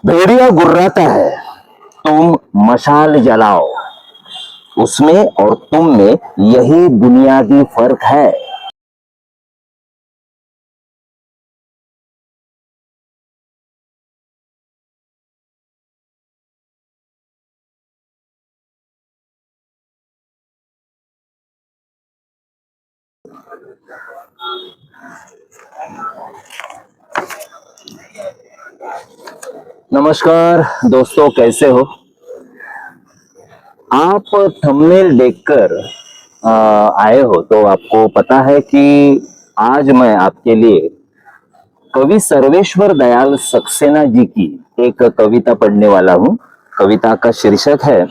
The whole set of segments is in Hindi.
भेड़िया गुर्राता है, तुम मशाल जलाओ। उसमें और तुम में यही बुनियादी फर्क है। नमस्कार दोस्तों, कैसे हो आप? थंबनेल देखकर आए हो तो आपको पता है कि आज मैं आपके लिए कवि सर्वेश्वर दयाल सक्सेना जी की एक कविता पढ़ने वाला हूँ। कविता का शीर्षक है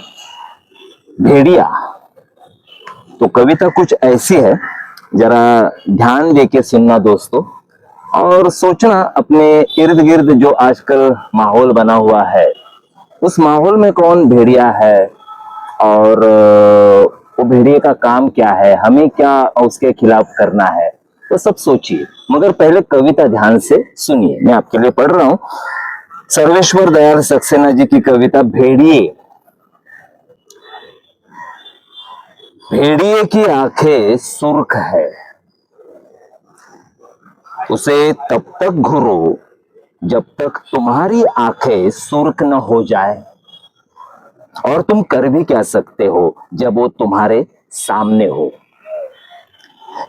भेड़िया। तो कविता कुछ ऐसी है, जरा ध्यान देके सुनना दोस्तों, और सोचना अपने इर्द गिर्द जो आजकल माहौल बना हुआ है, उस माहौल में कौन भेड़िया है और वो भेड़िए का काम क्या है, हमें क्या उसके खिलाफ करना है, तो सब सोचिए। मगर पहले कविता ध्यान से सुनिए। मैं आपके लिए पढ़ रहा हूं सर्वेश्वर दयाल सक्सेना जी की कविता भेड़िए। भेड़िए की आंखें सुर्ख है, उसे तब तक घूरो जब तक तुम्हारी आंखें सुर्ख न हो जाए। और तुम कर भी क्या सकते हो जब वो तुम्हारे सामने हो।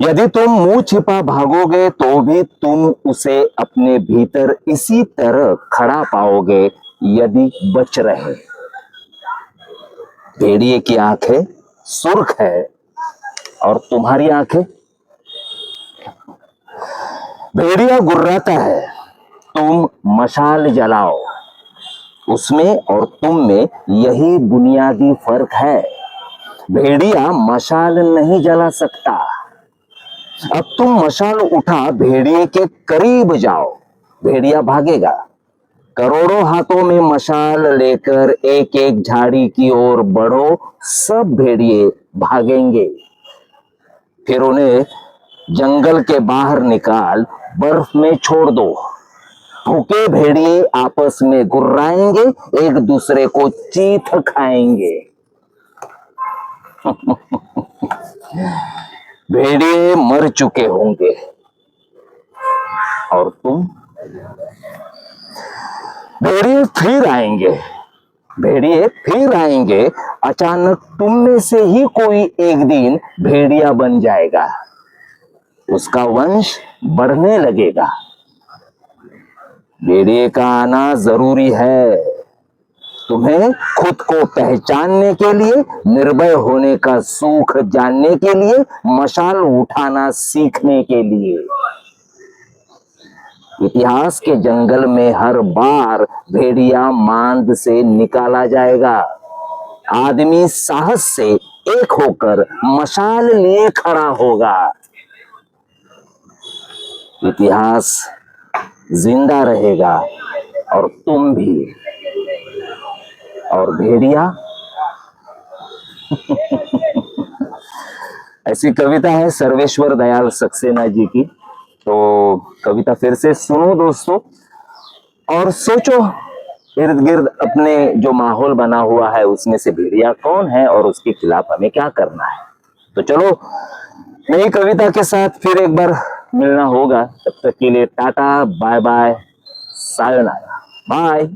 यदि तुम मुंह छिपा भागोगे तो भी तुम उसे अपने भीतर इसी तरह खड़ा पाओगे यदि बच रहे। भेड़िए की आंखें सुर्ख है और तुम्हारी आंखें। भेड़िया गुर्राता है, तुम मशाल जलाओ। उसमें और तुम में यही बुनियादी फर्क है। भेड़िया मशाल नहीं जला सकता। अब तुम मशाल उठा भेड़िए के करीब जाओ, भेड़िया भागेगा। करोड़ों हाथों में मशाल लेकर एक एक झाड़ी की ओर बढ़ो, सब भेड़िए भागेंगे। फिर उन्हें जंगल के बाहर निकाल बर्फ में छोड़ दो। भूखे भेड़िए आपस में गुर्राएंगे, एक दूसरे को चीथ खाएंगे। भेड़िए मर चुके होंगे और तुम। भेड़िए फिर आएंगे, भेड़िए फिर आएंगे। अचानक तुम में से ही कोई एक दिन भेड़िया बन जाएगा, उसका वंश बढ़ने लगेगा। भेड़िए का आना जरूरी है, तुम्हें खुद को पहचानने के लिए, निर्भय होने का सुख जानने के लिए, मशाल उठाना सीखने के लिए। इतिहास के जंगल में हर बार भेड़िया मांद से निकाला जाएगा। आदमी साहस से एक होकर मशाल लिए खड़ा होगा। इतिहास जिंदा रहेगा और तुम भी। और भेड़िया ऐसी कविता है सर्वेश्वर दयाल सक्सेना जी की। तो कविता फिर से सुनो दोस्तों और सोचो इर्द गिर्द अपने जो माहौल बना हुआ है उसमें से भेड़िया कौन है और उसके खिलाफ हमें क्या करना है। तो चलो नई कविता के साथ फिर एक बार मिलना होगा। तब तक के लिए tata, bye bye, sayonara, bye.